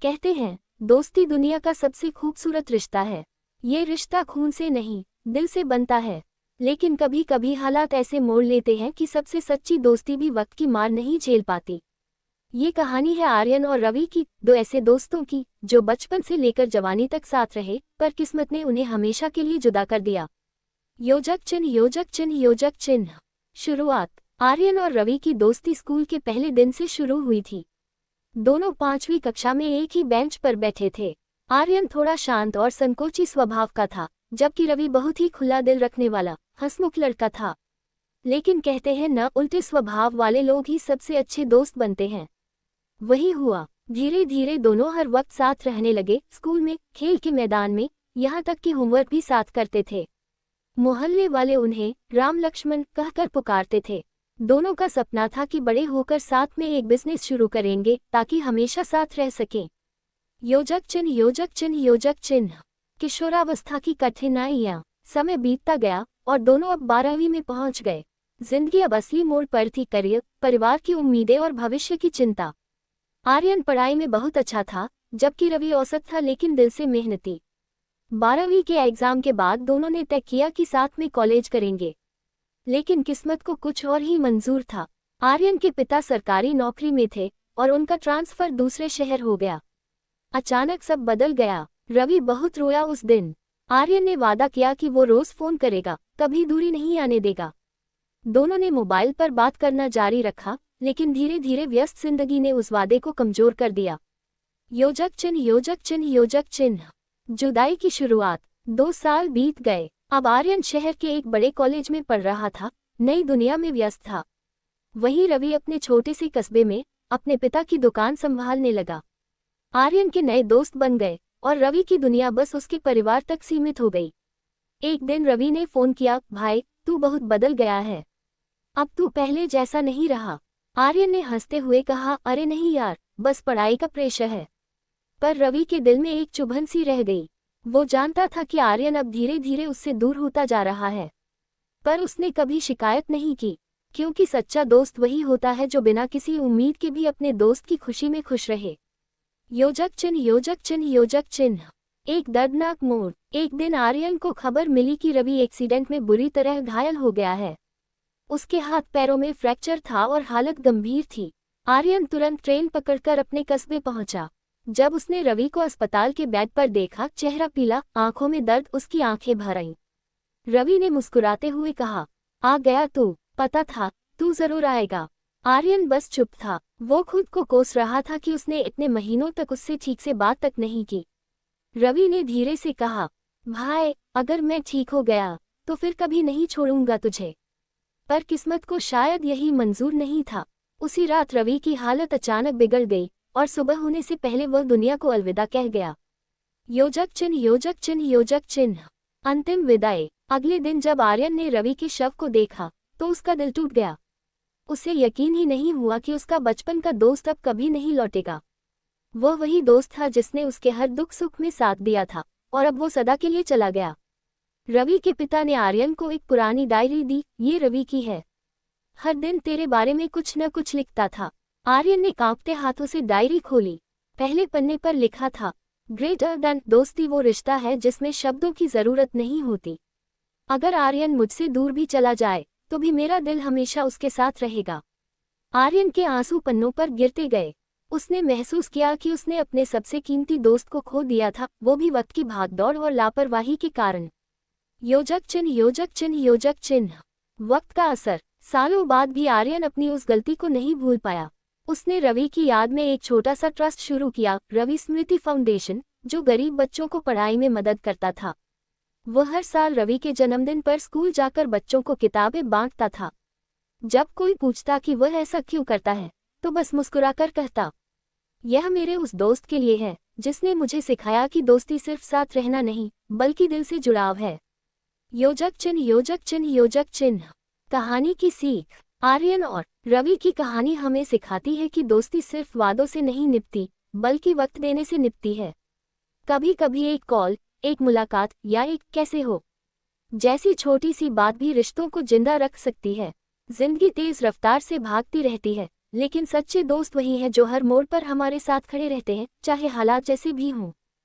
कहते हैं, दोस्ती दुनिया का सबसे खूबसूरत रिश्ता है। ये रिश्ता खून से नहीं, दिल से बनता है। लेकिन कभी कभी हालात ऐसे मोड़ लेते हैं कि सबसे सच्ची दोस्ती भी वक्त की मार नहीं झेल पाती। ये कहानी है आर्यन और रवि की, दो ऐसे दोस्तों की जो बचपन से लेकर जवानी तक साथ रहे, पर किस्मत ने उन्हें हमेशा के लिए जुदा कर दिया। योजक चिन्ह, योजक चिन्ह, योजक चिन्ह। शुरुआत। आर्यन और रवि की दोस्ती स्कूल के पहले दिन से शुरू हुई थी। दोनों 5वीं कक्षा में एक ही बेंच पर बैठे थे। आर्यन थोड़ा शांत और संकोची स्वभाव का था, जबकि रवि बहुत ही खुला दिल रखने वाला, हंसमुख लड़का था। लेकिन कहते हैं न, उल्टे स्वभाव वाले लोग ही सबसे अच्छे दोस्त बनते हैं। वही हुआ। धीरे धीरे दोनों हर वक्त साथ रहने लगे, स्कूल में, खेल के मैदान में, यहाँ तक कि होमवर्क भी साथ करते थे। मोहल्ले वाले उन्हें राम लक्ष्मण कहकर पुकारते थे। दोनों का सपना था कि बड़े होकर साथ में एक बिजनेस शुरू करेंगे, ताकि हमेशा साथ रह सकें। योजक चिन्ह, योजक चिन्ह, योजक चिन्ह। किशोरावस्था की कठिनाइयां। समय बीतता गया और दोनों अब 12वीं में पहुंच गए। जिंदगी अब असली मोड़ पर थी, करियर, परिवार की उम्मीदें और भविष्य की चिंता। आर्यन पढ़ाई में बहुत अच्छा था, जबकि रवि औसत था लेकिन दिल से मेहनती। 12वीं के एग्जाम के बाद दोनों ने तय किया कि साथ में कॉलेज करेंगे। लेकिन किस्मत को कुछ और ही मंजूर था। आर्यन के पिता सरकारी नौकरी में थे और उनका ट्रांसफर दूसरे शहर हो गया। अचानक सब बदल गया। रवि बहुत रोया उस दिन। आर्यन ने वादा किया कि वो रोज फोन करेगा, कभी दूरी नहीं आने देगा। दोनों ने मोबाइल पर बात करना जारी रखा, लेकिन धीरे धीरे व्यस्त जिंदगी ने उस वादे को कमजोर कर दिया। योजक चिन्ह, योजक चिन्ह, योजक चिन्ह। जुदाई की शुरुआत। 2 साल बीत गए। अब आर्यन शहर के एक बड़े कॉलेज में पढ़ रहा था, नई दुनिया में व्यस्त था। वहीं रवि अपने छोटे से कस्बे में अपने पिता की दुकान संभालने लगा। आर्यन के नए दोस्त बन गए और रवि की दुनिया बस उसके परिवार तक सीमित हो गई। एक दिन रवि ने फोन किया, भाई, तू बहुत बदल गया है। अब तू पहले जैसा नहीं रहा। आर्यन ने हंसते हुए कहा, अरे नहीं यार, बस पढ़ाई का प्रेशर है। पर रवि के दिल में एक चुभन सी रह गई। वो जानता था कि आर्यन अब धीरे धीरे उससे दूर होता जा रहा है। पर उसने कभी शिकायत नहीं की, क्योंकि सच्चा दोस्त वही होता है जो बिना किसी उम्मीद के भी अपने दोस्त की खुशी में खुश रहे। योजक चिन्ह, योजक चिन्ह, योजक चिन्ह। एक दर्दनाक मोड़। एक दिन आर्यन को खबर मिली कि रवि एक्सीडेंट में बुरी तरह घायल हो गया है। उसके हाथ पैरों में फ्रैक्चर था और हालत गंभीर थी। आर्यन तुरंत ट्रेन पकड़कर अपने कस्बे पहुंचा। जब उसने रवि को अस्पताल के बेड पर देखा, चेहरा पीला, आंखों में दर्द, उसकी आंखें भर आईं। रवि ने मुस्कुराते हुए कहा, आ गया तू, पता था तू जरूर आएगा। आर्यन बस चुप था। वो खुद को कोस रहा था कि उसने इतने महीनों तक उससे ठीक से बात तक नहीं की। रवि ने धीरे से कहा, भाई, अगर मैं ठीक हो गया तो फिर कभी नहीं छोड़ूंगा तुझे। पर किस्मत को शायद यही मंजूर नहीं था। उसी रात रवि की हालत अचानक बिगड़ गई और सुबह होने से पहले वह दुनिया को अलविदा कह गया। योजक चिन्ह, योजक चिन्ह, योजक चिन्ह। अंतिम विदाई। अगले दिन जब आर्यन ने रवि के शव को देखा तो उसका दिल टूट गया। उसे यकीन ही नहीं हुआ कि उसका बचपन का दोस्त अब कभी नहीं लौटेगा। वह वही दोस्त था जिसने उसके हर दुख सुख में साथ दिया था, और अब वो सदा के लिए चला गया। रवि के पिता ने आर्यन को एक पुरानी डायरी दी, ये रवि की है। हर दिन तेरे बारे में कुछ न कुछ लिखता था। आर्यन ने कांपते हाथों से डायरी खोली। पहले पन्ने पर लिखा था, ग्रेटर देन दोस्ती वो रिश्ता है जिसमें शब्दों की जरूरत नहीं होती। अगर आर्यन मुझसे दूर भी चला जाए तो भी मेरा दिल हमेशा उसके साथ रहेगा। आर्यन के आंसू पन्नों पर गिरते गए। उसने महसूस किया कि उसने अपने सबसे कीमती दोस्त को खो दिया था, वो भी वक्त की भागदौड़ और लापरवाही के कारण। योजक चिन्ह, योजक चिन्ह, योजक चिन्ह। वक्त का असर। सालों बाद भी आर्यन अपनी उस गलती को नहीं भूल पाया। उसने रवि की याद में एक छोटा सा ट्रस्ट शुरू किया, रवि स्मृति फाउंडेशन, जो गरीब बच्चों को पढ़ाई में मदद करता था। वह हर साल रवि के जन्मदिन पर स्कूल जाकर बच्चों को किताबें बांटता था। जब कोई पूछता कि वह ऐसा क्यों करता है, तो बस मुस्कुराकर कहता, यह मेरे उस दोस्त के लिए है जिसने मुझे सिखाया कि दोस्ती सिर्फ साथ रहना नहीं, बल्कि दिल से जुड़ाव है। योजक चिन्ह, योजक चिन्ह, योजक चिन्ह। कहानी की सीख। आर्यन और रवि की कहानी हमें सिखाती है कि दोस्ती सिर्फ वादों से नहीं निभती, बल्कि वक्त देने से निभती है। कभी कभी एक कॉल, एक मुलाकात या एक कैसे हो जैसी छोटी सी बात भी रिश्तों को जिंदा रख सकती है। जिंदगी तेज रफ्तार से भागती रहती है, लेकिन सच्चे दोस्त वही हैं जो हर मोड़ पर हमारे साथ खड़े रहते हैं, चाहे हालात जैसे भी हों।